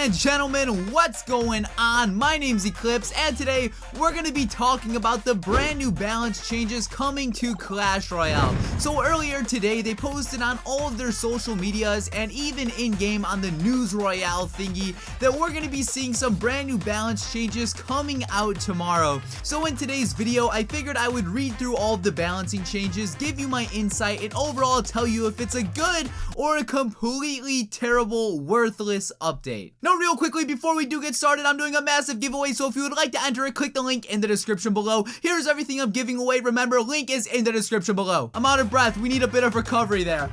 and gentlemen, what's going on? My name's Eclipse, and today we're going to be talking about the brand new balance changes coming to Clash Royale. So earlier today, they posted on all of their social medias and even in-game on the News Royale thingy that we're going to be seeing some brand new balance changes coming out tomorrow. So in today's video, I figured I would read through all of the balancing changes, give you my insight, and overall tell you if it's a good or a completely terrible, worthless update. Now real quickly before we do get started, I'm doing a massive giveaway, so if you would like to enter it, click the link in the description below. Here's everything I'm giving away. Remember, link is in the description below. I'm out of breath, we need a bit of recovery there.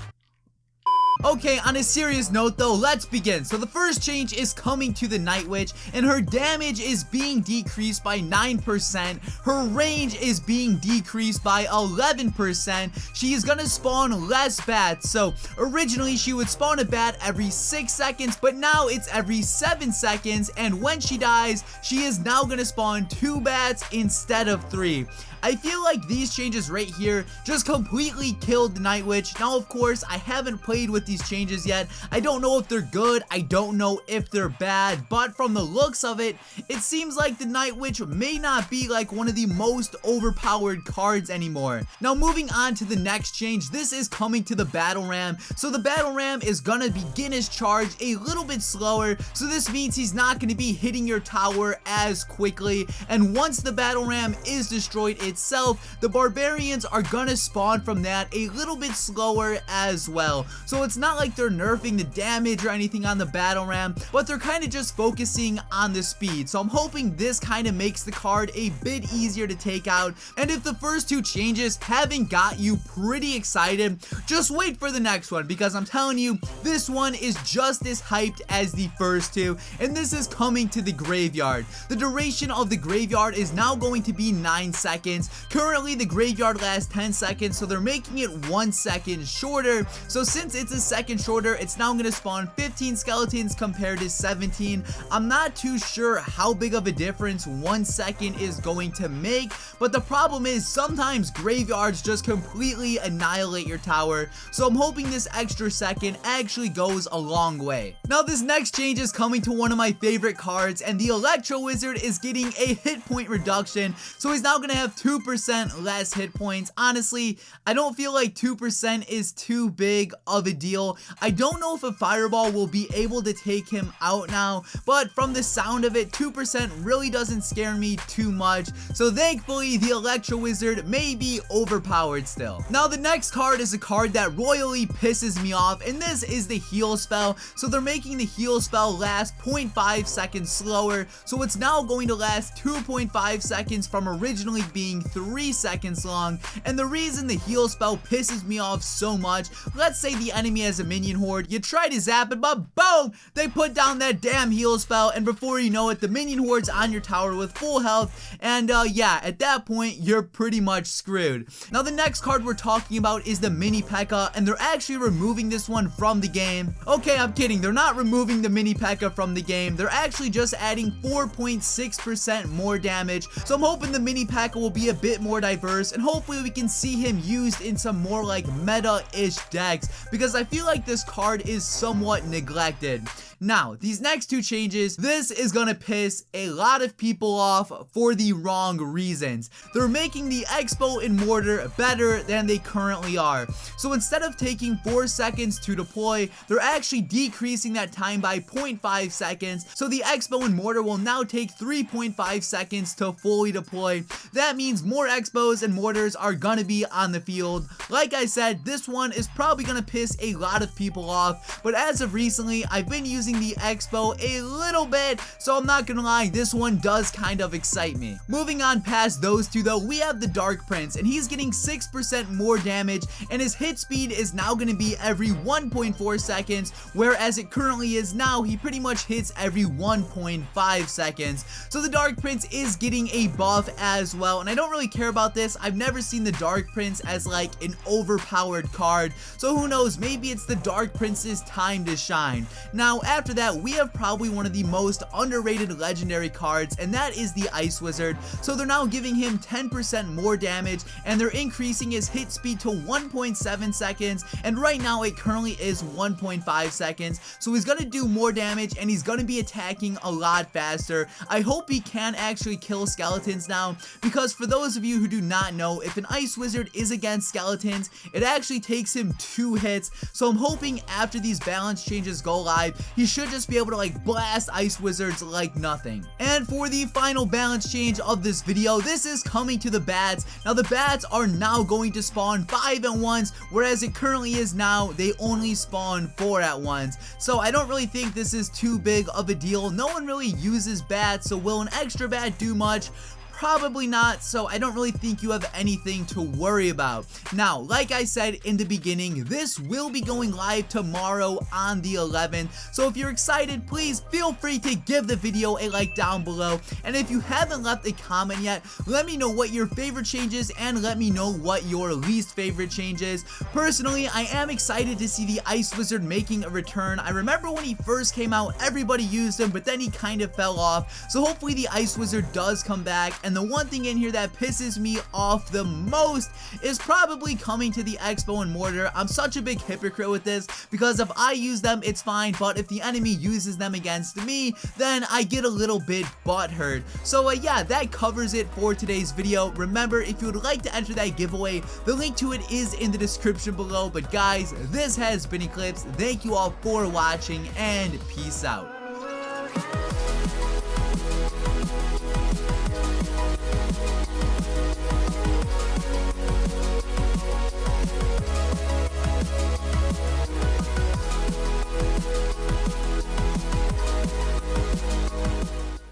Okay, on a serious note though, let's begin. So the first change is coming to the Night Witch, and her damage is being decreased by 9%. Her range is being decreased by 11%. She is gonna spawn less bats. So originally she would spawn a bat every 6 seconds, but now it's every 7 seconds. And when she dies, she is now gonna spawn 2 bats instead of 3. I feel like these changes right here just completely killed the Night Witch. Now, of course, I haven't played with these changes yet. I don't know if they're good. I don't know if they're bad. But from the looks of it, it seems like the Night Witch may not be like one of the most overpowered cards anymore. Now, moving on to the next change, this is coming to the Battle Ram. So the Battle Ram is gonna begin his charge a little bit slower. So this means he's not gonna be hitting your tower as quickly. And once the Battle Ram is destroyed itself, the barbarians are gonna spawn from that a little bit slower as well. So it's not like they're nerfing the damage or anything on the battle ram, but they're kind of just focusing on the speed. So I'm hoping this kind of makes the card a bit easier to take out. And if the first two changes haven't got you pretty excited, just wait for the next one, because I'm telling you, this one is just as hyped as the first two. And this is coming to the graveyard. The duration of the graveyard is now going to be 9 seconds. Currently the graveyard lasts 10 seconds, so they're making it 1 second shorter. So since it's a second shorter, it's now going to spawn 15 skeletons compared to 17. I'm not too sure how big of a difference 1 second is going to make, but the problem is sometimes graveyards just completely annihilate your tower. So I'm hoping this extra second actually goes a long way. Now this next change is coming to one of my favorite cards, and the Electro Wizard is getting a hit point reduction. So he's now going to have 2% less hit points. Honestly, I don't feel like 2% is too big of a deal. I don't know if a fireball will be able to take him out now, but from the sound of it, 2% really doesn't scare me too much. So thankfully, the Electro Wizard may be overpowered still. Now the next card is a card that royally pisses me off, and this is the heal spell. So they're making the heal spell last 0.5 seconds slower. So it's now going to last 2.5 seconds from originally being 3 seconds long. And the reason the heal spell pisses me off so much, let's say the enemy has a minion horde, you try to zap it, but boom, they put down that damn heal spell, and before you know it, the minion horde's on your tower with full health, and yeah, at that point, you're pretty much screwed. Now the next card we're talking about is the Mini P.E.K.K.A, and they're actually removing this one from the game. Okay, I'm kidding, they're not removing the Mini P.E.K.K.A from the game, they're actually just adding 4.6% more damage. So I'm hoping the Mini P.E.K.K.A will be a bit more diverse, and hopefully we can see him used in some more like meta-ish decks, because I feel like this card is somewhat neglected. Now, these next two changes, this is gonna piss a lot of people off for the wrong reasons. They're making the Expo and Mortar better than they currently are. So instead of taking 4 seconds to deploy, they're actually decreasing that time by 0.5 seconds. So the Expo and Mortar will now take 3.5 seconds to fully deploy. That means more Expos and Mortars are gonna be on the field. Like I said, this one is probably gonna piss a lot of people off, but as of recently, I've been using the Expo a little bit, so I'm not gonna lie, this one does kind of excite me. Moving on past those two though, we have the Dark Prince, and he's getting 6% more damage, and his hit speed is now gonna be every 1.4 seconds, whereas it currently is now, he pretty much hits every 1.5 seconds. So the Dark Prince is getting a buff as well, and I don't really care about this. I've never seen the Dark Prince as like an overpowered card, so who knows, maybe it's the Dark Prince's time to shine. Now, after after that, we have probably one of the most underrated legendary cards, and that is the Ice Wizard. So they're now giving him 10% more damage, and they're increasing his hit speed to 1.7 seconds, and right now it currently is 1.5 seconds. So he's gonna do more damage, and he's gonna be attacking a lot faster. I hope he can actually kill skeletons now, because for those of you who do not know, if an Ice Wizard is against skeletons, it actually takes him 2 hits. So I'm hoping after these balance changes go live, he should just be able to like blast Ice Wizards like nothing. And for the final balance change of this video, this is coming to the bats. Now the bats are now going to spawn 5 at once, whereas it currently is now they only spawn 4 at once. So I don't really think this is too big of a deal. No one really uses bats, so will an extra bat do much? Probably not, so I don't really think you have anything to worry about. Now, like I said in the beginning, this will be going live tomorrow on the 11th, so if you're excited, please feel free to give the video a like down below, and if you haven't left a comment yet, let me know what your favorite change is, and let me know what your least favorite change is. Personally, I am excited to see the Ice Wizard making a return. I remember when he first came out, everybody used him, but then he kind of fell off, so hopefully the Ice Wizard does come back. And the one thing in here that pisses me off the most is probably coming to the Expo and Mortar. I'm such a big hypocrite with this, because if I use them, it's fine, but if the enemy uses them against me, then I get a little bit butthurt. So yeah, that covers it for today's video. Remember, if you would like to enter that giveaway, the link to it is in the description below. But guys, this has been Eclihpse. Thank you all for watching, and peace out.